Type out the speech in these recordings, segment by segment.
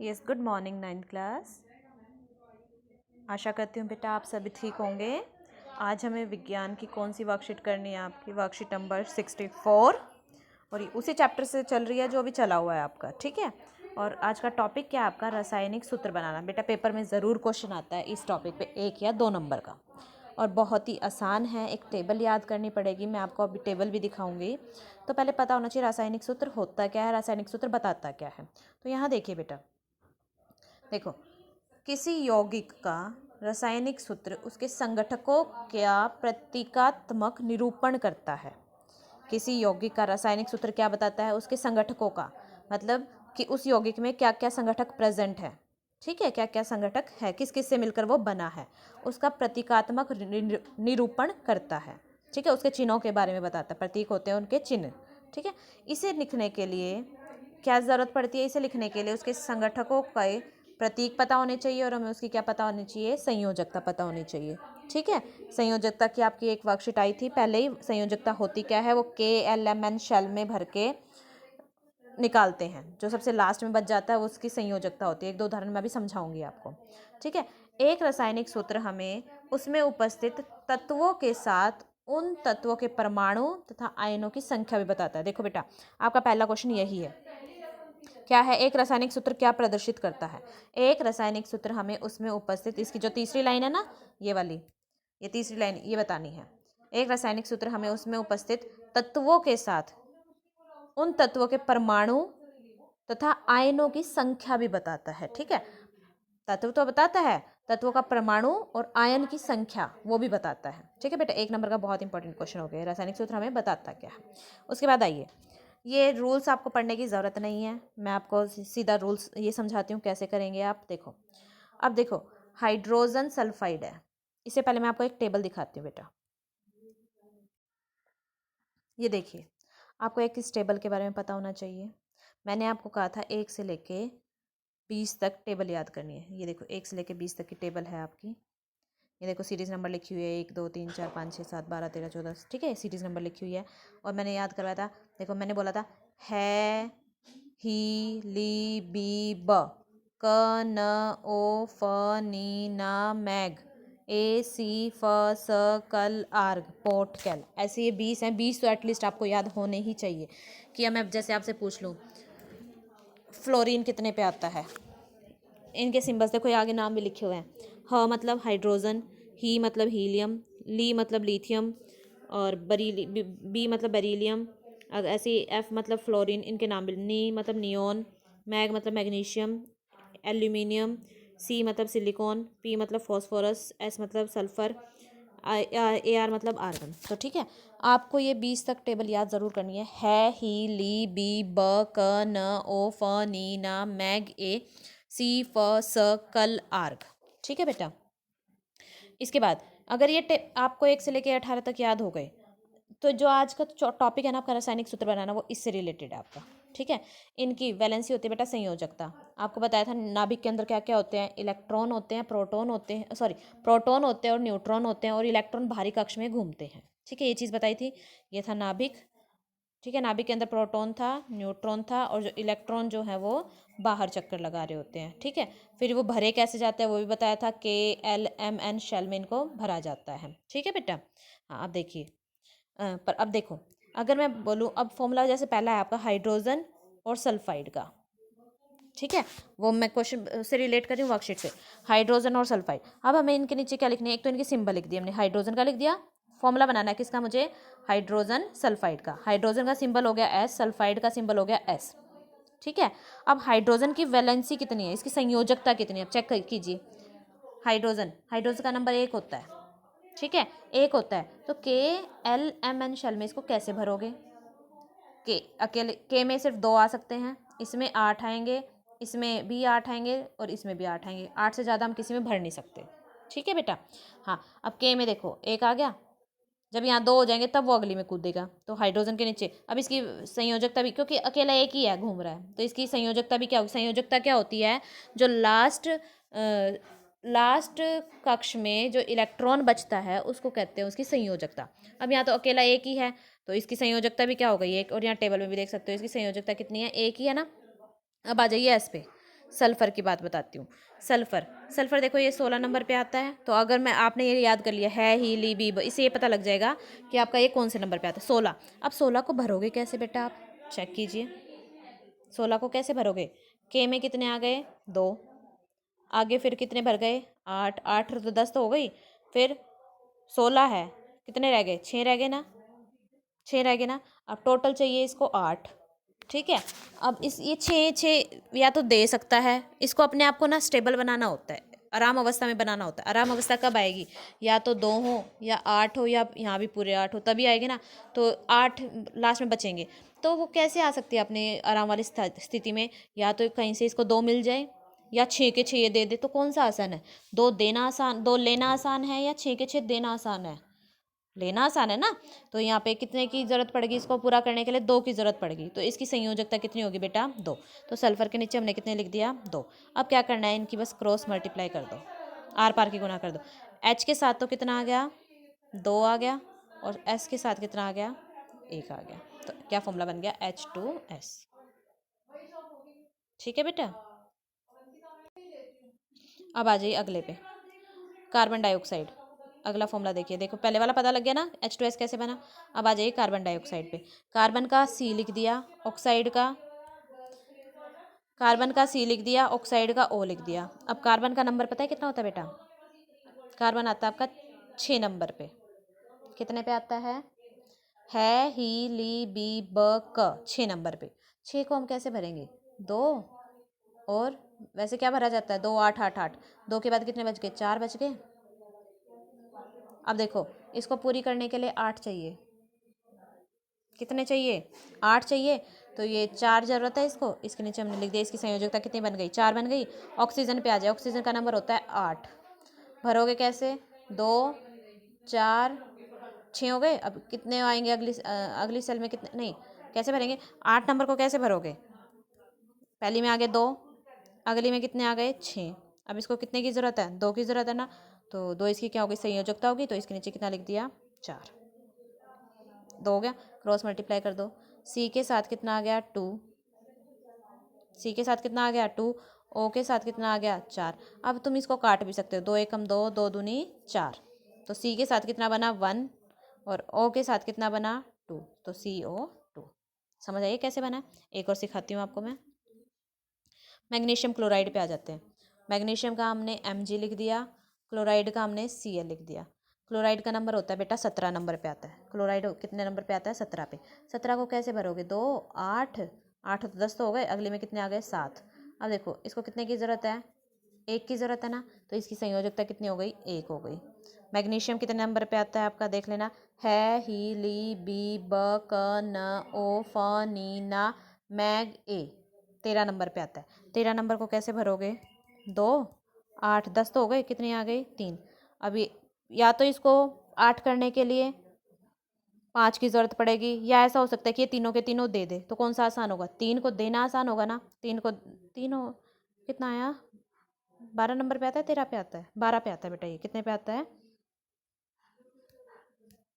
Yes, good morning 9th class. आशा करती हूँ बेटा आप सभी ठीक होंगे। आज हमें विज्ञान की कौन सी वर्कशीट करनी है? आपकी वर्कशीट नंबर 64 और ये उसी चैप्टर से चल रही है जो अभी चला हुआ है आपका, ठीक है। और आज का टॉपिक क्या है आपका? रासायनिक सूत्र बनाना। बेटा पेपर में ज़रूर क्वेश्चन आता है इस टॉपिक पे, 1 या 2 नंबर का, और बहुत ही आसान है। एक टेबल याद करनी पड़ेगी, मैं आपको अभी टेबल भी दिखाऊंगी। तो पहले पता होना चाहिए रासायनिक सूत्र होता क्या है, रासायनिक सूत्र बताता क्या है। तो यहाँ देखिए बेटा, देखो, किसी यौगिक का रासायनिक सूत्र उसके संगठकों का प्रतीकात्मक निरूपण करता है। किसी यौगिक का रासायनिक सूत्र क्या बताता है? उसके संगठकों का, मतलब कि उस यौगिक में क्या क्या संगठक प्रेजेंट है, ठीक है, क्या क्या संगठक है, किस किस से मिलकर वो बना है, उसका प्रतीकात्मक निरूपण करता है, ठीक है। उसके चिन्हों के बारे में बताता है, प्रतीक होते हैं उनके चिन्ह, ठीक है। इसे लिखने के लिए क्या ज़रूरत पड़ती है? इसे लिखने के लिए उसके संगठकों के प्रतीक पता होने चाहिए और हमें उसकी क्या पता होनी चाहिए? संयोजकता पता होनी चाहिए, ठीक है। संयोजकता की आपकी एक वर्कशीट आई थी पहले ही। संयोजकता होती क्या है? वो KLMN शेल में भर के निकालते हैं, जो सबसे लास्ट में बच जाता है वो उसकी संयोजकता होती है। 1-2 उदाहरण मैं भी समझाऊंगी आपको, ठीक है। एक रासायनिक सूत्र हमें उसमें उपस्थित तत्वों के साथ उन तत्वों के परमाणु तथा आयनों की संख्या भी बताता है। देखो बेटा, आपका पहला क्वेश्चन यही है, क्या है? एक रासायनिक सूत्र क्या प्रदर्शित करता है? एक रासायनिक सूत्र हमें उसमें उपस्थित, इसकी जो तीसरी लाइन है ना, ये वाली, ये तीसरी लाइन ये बतानी है। एक रासायनिक सूत्र हमें उसमें उपस्थित तत्वों के साथ उन तत्वों के परमाणु तथा आयनों की संख्या भी बताता है, ठीक है। तत्व तो बताता है, तत्वों का परमाणु और आयन की संख्या वो भी बताता है, ठीक है बेटा। 1 नंबर का बहुत इंपॉर्टेंट क्वेश्चन हो गया, रासायनिक सूत्र हमें बताता क्या है। उसके बाद आइए, ये रूल्स आपको पढ़ने की ज़रूरत नहीं है, मैं आपको सीधा रूल्स ये समझाती हूँ कैसे करेंगे आप। देखो, अब देखो, हाइड्रोजन सल्फाइड है। इससे पहले मैं आपको एक टेबल दिखाती हूँ बेटा। ये देखिए, आपको एक इस टेबल के बारे में पता होना चाहिए। मैंने आपको कहा था 1 से लेके 20 तक टेबल याद करनी है। ये देखो, 1 से लेके 20 तक की टेबल है आपकी। ये देखो, सीरीज़ नंबर लिखी हुई है, 1 2 3 4 5 6 7 12 13 14, ठीक है, सीरीज़ नंबर लिखी हुई है। और मैंने याद करवाया था, देखो मैंने बोला था है, ही, ली, बी, ब, क, न, ओ, फ, नी, ना, मैग, ए, सी, फ, स, कल, आर्ग, पोट, कैल। ऐसे ये 20 हैं। 20 तो एटलीस्ट आपको याद होने ही चाहिए। कि अब मैं जैसे आपसे पूछ लूँ फ्लोरीन कितने पे आता है, इनके सिंबल्स देखो, ये आगे नाम भी लिखे हुए हैं। ह मतलब हाइड्रोजन, ही मतलब हीलियम, ली मतलब लिथियम, और बी मतलब बेरिलियम, ऐसे एफ मतलब फ्लोरीन, इनके नाम भी। नी मतलब नियोन, मैग मतलब मैग्नीशियम, एल्यूमिनियम, सी मतलब सिलिकॉन, पी मतलब फॉस्फोरस, एस मतलब सल्फर, AR मतलब आर्गन। तो ठीक है, आपको ये 20 तक टेबल याद ज़रूर करनी है, ही, ली, बी, ब, क, न, ओ, फ, नी, ना, मैग, ए, सी, फ, स, कल, आर्ग, ठीक है बेटा। इसके बाद अगर ये आपको 1 से लेकर 18 तक याद हो गए, तो जो आज का टॉपिक है ना आपका, रासायनिक सूत्र बनाना, वो इससे रिलेटेड है आपका, ठीक है। इनकी वैलेंसी होती है बेटा संयोजकता। आपको बताया था नाभिक के अंदर क्या क्या होते हैं, इलेक्ट्रॉन होते हैं, प्रोटॉन होते हैं, सॉरी, प्रोटॉन होते हैं और न्यूट्रॉन होते हैं, और इलेक्ट्रॉन बाहरी कक्ष में घूमते हैं, ठीक है। ये चीज़ बताई थी, ये था नाभिक, ठीक है। नाभिक के अंदर प्रोटॉन था, न्यूट्रॉन था, और जो इलेक्ट्रॉन जो है वो बाहर चक्कर लगा रहे होते हैं, ठीक है। फिर वो भरे कैसे जाते हैं वो भी बताया था, KLMN शेल में इनको भरा जाता है, ठीक है बेटा। हाँ, अब देखिए, पर अब देखो, अगर मैं बोलूँ, अब फॉर्मूला जैसे पहला है आपका हाइड्रोजन और सल्फाइड का, ठीक है, वो मैं क्वेश्चन से रिलेट कर रही हूँ वर्कशीट से, हाइड्रोजन और सल्फाइड। अब हमें इनके नीचे क्या लिखनी है? एक तो इनके सिंबल लिख दिए हमने, हाइड्रोजन का लिख दिया, फॉर्मूला बनाना है किसका मुझे? हाइड्रोजन सल्फाइड का। हाइड्रोजन का सिंबल हो गया S, सल्फाइड का सिंबल हो गया S, ठीक है। अब हाइड्रोजन की वैलेंसी कितनी है, इसकी संयोजकता कितनी है, अब चेक कीजिए। हाइड्रोजन, हाइड्रोजन का नंबर 1 होता है, ठीक है, 1 होता है। तो KLMN शेल में इसको कैसे भरोगे? के अकेले के में सिर्फ 2 आ सकते हैं, इसमें 8 आएंगे, इसमें भी 8 आएंगे, और इसमें भी 8 आएंगे। 8 से ज़्यादा हम किसी में भर नहीं सकते, ठीक है बेटा। हाँ, अब के में देखो 1 आ गया, जब यहाँ 2 हो जाएंगे तब वो अगली में कूदेगा, तो हाइड्रोजन के नीचे। अब इसकी संयोजकता भी, क्योंकि अकेला एक ही है घूम रहा है, तो इसकी संयोजकता भी क्या होगी? संयोजकता क्या होती है? जो लास्ट कक्ष में जो इलेक्ट्रॉन बचता है उसको कहते हैं उसकी संयोजकता। अब यहाँ तो अकेला एक ही है, तो इसकी संयोजकता भी क्या हो गई? 1। और यहाँ टेबल में भी देख सकते हो इसकी संयोजकता कितनी है, 1 ही है ना। अब आ जाइए एस पे, सल्फ़र की बात बताती हूँ। सल्फ़र सल्फ़र देखो ये 16 नंबर पे आता है। तो अगर मैं आपने ये याद कर लिया है ही ली बी, इससे ये पता लग जाएगा कि आपका ये कौन से नंबर पे आता है, 16। अब 16 को भरोगे कैसे बेटा, आप चेक कीजिए। 16 को कैसे भरोगे, के में कितने आ गए, 2, आगे फिर कितने भर गए, 8, 8 तो 10 तो हो गई, फिर 16 है, कितने रह गए, 6 रह गए ना, 6 रह गए ना। अब टोटल चाहिए इसको 8, ठीक है। अब इस ये 6 6 या तो दे सकता है, इसको अपने आप को ना स्टेबल बनाना होता है, आराम अवस्था में बनाना होता है। आराम अवस्था कब आएगी, या तो 2 हो या 8 हो या यहाँ भी पूरे 8 हो, तभी आएगी ना। तो 8 लास्ट में बचेंगे, तो वो कैसे आ सकती है अपने आराम वाली स्थिति में, या तो कहीं से इसको 2 मिल जाए या 6 के 6 ये दे दे। तो कौन सा आसान है, 2 देना आसान, 2 लेना आसान है या 6 के 6 देना आसान है, लेना आसान है ना। तो यहाँ पे कितने की जरूरत पड़ेगी, इसको पूरा करने के लिए 2 की जरूरत पड़ेगी। तो इसकी संयोजकता कितनी होगी बेटा, 2। तो सल्फर के नीचे हमने कितने लिख दिया, 2। अब क्या करना है, इनकी बस क्रॉस मल्टीप्लाई कर दो, आर पार की गुना कर दो। एच के साथ तो कितना आ गया, 2 आ गया, और एस के साथ कितना आ गया, 1 आ गया। तो क्या फॉर्मूला बन गया, H2S। ठीक है बेटा। अब आ जाइए अगले पे, कार्बन डाइऑक्साइड। अगला फॉर्मूला देखिए, देखो पहले वाला पता लग गया ना, H2S कैसे बना। अब आ जाइए कार्बन डाइऑक्साइड पे। कार्बन का C लिख दिया, ऑक्साइड का, कार्बन का C लिख दिया, ऑक्साइड का O लिख दिया। अब कार्बन का नंबर पता है कितना होता है बेटा, कार्बन आता है आपका 6 नंबर पे। कितने पे आता है ही ली बी ब क, 6 नंबर पे। 6 को हम कैसे भरेंगे, 2, और वैसे क्या भरा जाता है, 2 8 8 8, 2 के बाद कितने बच गए, 4 बच गए। अब देखो इसको पूरी करने के लिए 8 चाहिए, कितने चाहिए, 8 चाहिए। तो ये 4 जरूरत है इसको, इसके नीचे हमने लिख दिया, इसकी संयोजकता कितनी बन गई, 4 बन गई। ऑक्सीजन पे आ जाए, ऑक्सीजन का नंबर होता है 8, भरोगे कैसे, 2 4 6 हो गए। अब कितने आएंगे अगली सेल में, कितने नहीं, कैसे भरेंगे, 8 नंबर को कैसे भरोगे, पहली में आ गए 2, अगली में कितने आ गए, 6। अब इसको कितने की ज़रूरत है, 2 की ज़रूरत है ना। तो 2 इसकी क्या होगी, संयोजकता होगी। तो इसके नीचे कितना लिख दिया, 4, 2 हो गया। क्रॉस मल्टीप्लाई कर दो, सी के साथ कितना आ गया, 2, सी के साथ कितना आ गया, 2, ओ के साथ कितना आ गया, 4। अब तुम इसको काट भी सकते हो, 2 एकम 2, 2 दूनी 4। तो सी के साथ कितना बना, 1, और ओ के साथ कितना बना, 2। तो CO2। समझ आइए कैसे बना। एक और सिखाती हूँ आपको मैं। मैग्नीशियम क्लोराइड पे आ जाते हैं। मैग्नीशियम का हमने Mg लिख दिया, क्लोराइड का हमने Cl लिख दिया। क्लोराइड का नंबर होता है बेटा 17 नंबर पे आता है। क्लोराइड कितने नंबर पे आता है, 17 पे। 17 को कैसे भरोगे, 2 8 8 तो 10 तो हो गए, अगले में कितने आ गए, 7। अब देखो इसको कितने की ज़रूरत है, 1 की ज़रूरत है ना। तो इसकी संयोजकता कितनी हो गई, 1 हो गई। मैग्नीशियम कितने नंबर पे आता है आपका, देख लेना, है ही ली बी ब क न ओ फ नी ना मैग ए, 13 नंबर पे आता है। 13 नंबर को कैसे भरोगे, 2 8 10 तो हो गए, कितनी आ गई, 3। अभी या तो इसको 8 करने के लिए 5 की ज़रूरत पड़ेगी, या ऐसा हो सकता है कि ये तीनों के तीनों दे दे। तो कौन सा आसान होगा, 3 को देना आसान होगा ना। 3 को तीनों कितना आया, 12 नंबर पे आता है, 13 पे आता है, 12 पे आता है बेटा। ये कितने पे आता है,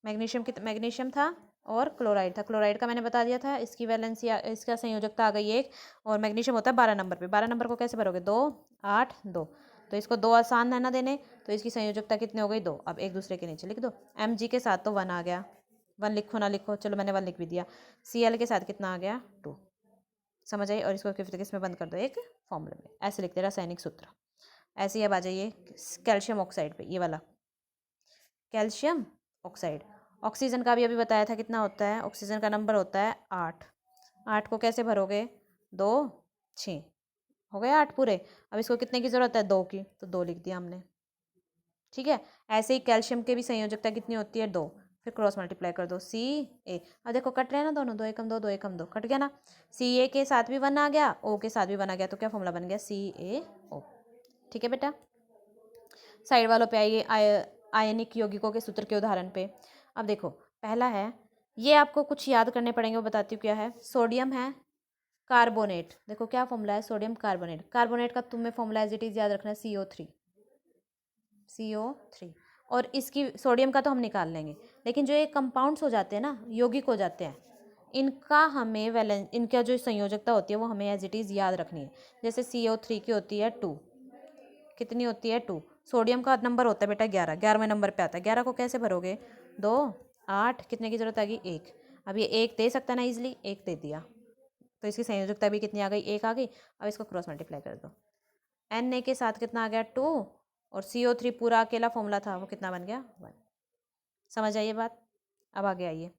मैग्नीशियम था और क्लोराइड था। क्लोराइड का मैंने बता दिया था, इसकी वैलेंसी इसका संयोजकता आ गई 1, और मैग्नीशियम होता है 12 नंबर पे। 12 नंबर को कैसे भरोगे, 2 8 2। तो इसको 2 आसान है ना देने, तो इसकी संयोजकता कितनी हो गई, 2। अब एक दूसरे के नीचे लिख दो। Mg के साथ तो 1 आ गया, 1 लिखो ना लिखो, चलो मैंने 1 लिख भी दिया। Cl के साथ कितना आ गया, 2। समझ आई। और इसको किस में बंद कर दो, एक फॉर्मूले में, ऐसे लिखते रासायनिक सूत्र। ऐसे ही अब आ जाइए कैल्शियम ऑक्साइड पे, ये वाला कैल्शियम ऑक्साइड। ऑक्सीजन का भी अभी बताया था कितना होता है, ऑक्सीजन का नंबर होता है 8। 8 को कैसे भरोगे, 2 6 हो गए 8 पूरे। अब इसको कितने की ज़रूरत है, 2 की, तो 2 लिख दिया हमने। ठीक है। ऐसे ही कैल्शियम के भी संयोजकता कितनी होती है, 2। फिर क्रॉस मल्टीप्लाई कर दो, Ca। अब देखो कट रहे हैं ना दोनों, 2 एकम 2 2 एकम 2, कट गया ना। Ca के साथ भी 1 आ गया, O के साथ भी 1 आ गया, तो क्या फॉर्मूला बन गया, CaO। ठीक है बेटा। साइड वालों पे आइए, आयनिक यौगिकों के सूत्र के उदाहरण पे। अब देखो पहला है, ये आपको कुछ याद करने पड़ेंगे, वो बताती हूँ क्या है। सोडियम है कार्बोनेट, देखो क्या फॉर्मूला है, सोडियम कार्बोनेट। कार्बोनेट का तुम्हें फॉर्मूला एज इट इज याद रखना है, CO3। और इसकी सोडियम का तो हम निकाल लेंगे, लेकिन जो ये कंपाउंड्स हो जाते हैं ना, यौगिक हो जाते हैं, इनका हमें इनका जो संयोजकता होती है वो हमें एज इट इज़ याद रखनी है। जैसे CO3 की होती है 2, कितनी होती है 2। सोडियम का नंबर होता है बेटा 11, 11वें नंबर पे आता है। 11 को कैसे भरोगे, 2 8, कितने की जरूरत आ गई 1। अब ये 1 दे सकता है ना इजिली, 1 दे दिया, तो इसकी संयोजकता भी कितनी आ गई, 1 आ गई। अब इसको क्रॉस मल्टीप्लाई कर दो, Na के साथ कितना आ गया 2, और CO3 पूरा अकेला फॉर्मूला था वो कितना बन गया 1। समझ आइए बात। अब आगे आइए,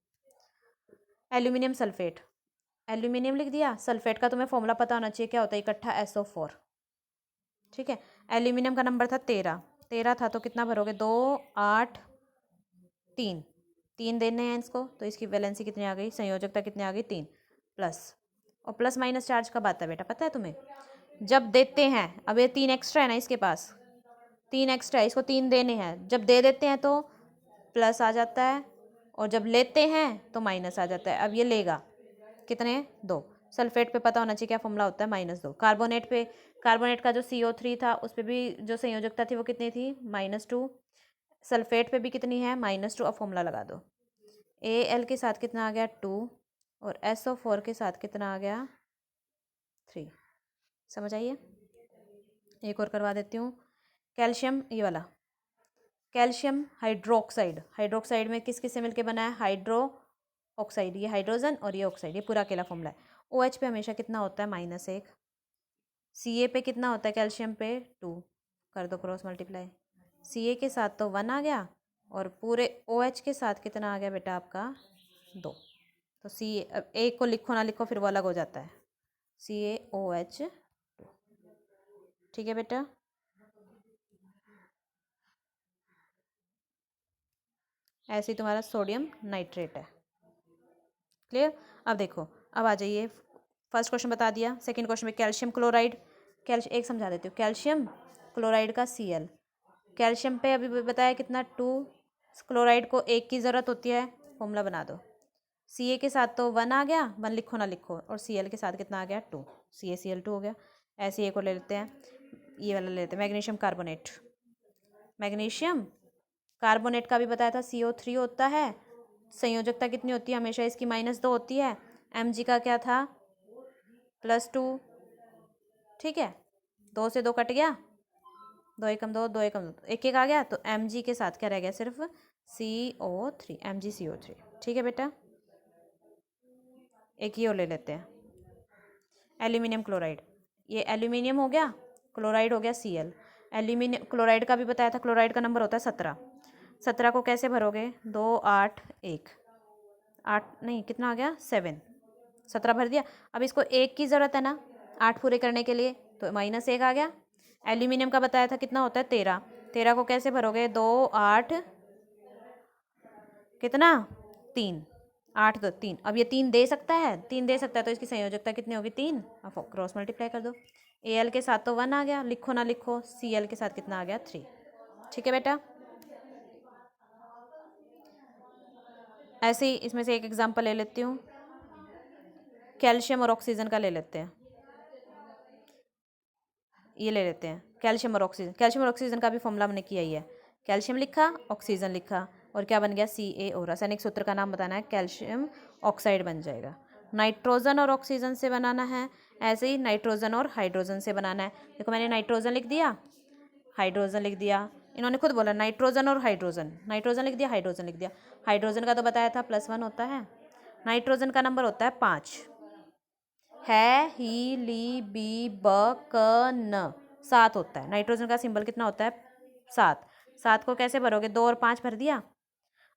एल्यूमिनियम सल्फेट, एल्यूमिनियम लिख दिया, सल्फेट का तुम्हें फॉर्मूला पता होना चाहिए, क्या होता है इकट्ठा SO4। ठीक है, एल्यूमिनियम का नंबर था 13, 13 था तो कितना भरोगे 2 8 3, 3 देने हैं इसको, तो इसकी वैलेंसी कितनी आ गई, संयोजकता कितनी आ गई 3 प्लस। और प्लस माइनस चार्ज कब आता है बेटा पता है तुम्हें, जब देते हैं। अब ये 3 एक्स्ट्रा है ना इसके पास, 3 एक्स्ट्रा है, इसको 3 देने हैं, जब दे देते हैं तो प्लस आ जाता है, और जब लेते हैं तो माइनस आ जाता है। अब ये लेगा कितने 2। सल्फेट पे पता होना चाहिए क्या फॉर्मूला होता है -2। कार्बोनेट पे, कार्बोनेट का जो CO3 था उस पर भी जो संयोजकता थी वो कितनी थी -2। सल्फेट पे भी कितनी है -2। अब फॉर्मूला लगा दो, Al के साथ कितना आ गया 2, और SO4 के साथ कितना आ गया 3। समझ आइए। एक और करवा देती हूँ, कैल्शियम, ये वाला कैल्शियम हाइड्रोक्साइड, हाइड्रोक्साइड में किस किस से मिलकर बना है, हाइड्रो ऑक्साइड, ये हाइड्रोजन और ये ऑक्साइड, ये पूरा अकेला फॉर्मूला है। OH पे हमेशा कितना होता है -1, Ca पे कितना होता है कैल्शियम पे 2, कर दो क्रॉस मल्टीप्लाई, Ca के साथ तो 1 आ गया, और पूरे OH के साथ कितना आ गया बेटा आपका 2। तो Ca, अब एक को लिखो ना लिखो फिर वो अलग हो जाता है, CaOH 2। ठीक है बेटा, ऐसे ही तुम्हारा सोडियम नाइट्रेट है। क्लियर। अब देखो, अब आ जाइए, फर्स्ट क्वेश्चन बता दिया, सेकंड क्वेश्चन में कैल्शियम क्लोराइड, एक समझा देती हूँ, कैल्शियम क्लोराइड का Cl, कैल्शियम पे अभी बताया कितना 2, क्लोराइड को 1 की ज़रूरत होती है, फॉर्मूला बना दो। Ca के साथ तो 1 आ गया, 1 लिखो ना लिखो, और Cl के साथ कितना आ गया 2, CaCl2 हो गया। ऐसे एक और ले लेते हैं, ये वाला ले लेते हैं, मैग्नीशियम कार्बोनेट, मैग्नीशियम कार्बोनेट का भी बताया था CO3 होता है, संयोजकता कितनी होती है हमेशा इसकी -2 होती है, Mg का क्या था +2। ठीक है, 2 से 2 कट गया, 2 एकम 2, 2 एकम 2, 1 1 आ गया, तो Mg के साथ क्या रह गया सिर्फ CO3, MgCO3। ठीक है बेटा, एक ही और ले लेते हैं, एल्यूमिनियम क्लोराइड, ये एल्यूमिनियम हो गया, क्लोराइड हो गया Cl। एल्यूमिनियम क्लोराइड का भी बताया था, क्लोराइड का नंबर होता है 17, 17 को कैसे भरोगे 2 8 1, 8 नहीं कितना आ गया 7, 17 भर दिया। अब इसको 1 की ज़रूरत है ना 8 पूरे करने के लिए, तो -1 आ गया। एल्यूमिनियम का बताया था कितना होता है 13, 13 को कैसे भरोगे 2 8 कितना 3, 8 2 3। अब ये 3 दे सकता है, 3 दे सकता है, तो इसकी संयोजकता कितनी होगी 3। अब क्रॉस मल्टीप्लाई कर दो, Al के साथ तो 1 आ गया, लिखो ना लिखो, Cl के साथ कितना आ गया 3। ठीक है बेटा, ऐसे ही इसमें से एक एग्जांपल ले लेती हूँ, कैल्शियम और ऑक्सीजन का ले लेते हैं, ये ले लेते हैं कैल्शियम और ऑक्सीजन। कैल्शियम और ऑक्सीजन का भी फॉर्मूला हमने किया ही है, कैल्शियम लिखा ऑक्सीजन लिखा, और क्या बन गया Ca, और रासायनिक सूत्र का नाम बताना है, कैल्शियम ऑक्साइड बन जाएगा। नाइट्रोजन और ऑक्सीजन से बनाना है, ऐसे ही नाइट्रोजन और हाइड्रोजन से बनाना है। देखो मैंने नाइट्रोजन लिख दिया, हाइड्रोजन लिख दिया, इन्होंने खुद बोला नाइट्रोजन और हाइड्रोजन, नाइट्रोजन लिख दिया, हाइड्रोजन लिख दिया। हाइड्रोजन का तो बताया था +1 होता है, नाइट्रोजन का नंबर होता है 5, है ही ली बी ब क न, 7 होता है। नाइट्रोजन का सिंबल कितना होता है 7, 7 को कैसे भरोगे 2 और 5 भर दिया।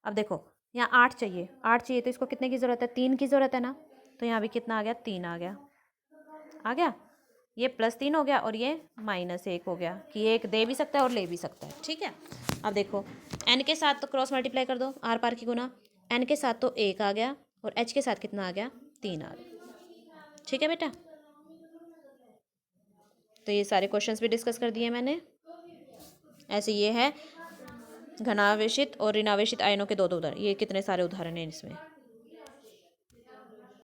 अब देखो यहाँ 8 चाहिए, 8 चाहिए तो इसको कितने की ज़रूरत है 3 की ज़रूरत है ना, तो यहाँ भी कितना आ गया 3 आ गया, आ गया, ये +3 हो गया और ये -1 हो गया, कि ये एक दे भी सकता है और ले भी सकता है। ठीक है, अब देखो n के साथ तो क्रॉस मल्टीप्लाई कर दो, आर पार की गुना, n के साथ तो 1 आ गया, और h के साथ कितना आ गया 3 आ गया। ठीक है बेटा, तो ये सारे क्वेश्चंस भी डिस्कस कर दिए मैंने। ऐसे ये है घनावेशित और ऋणावेशित आयनों के 2 उदाहरण, ये कितने सारे उदाहरण हैं इसमें।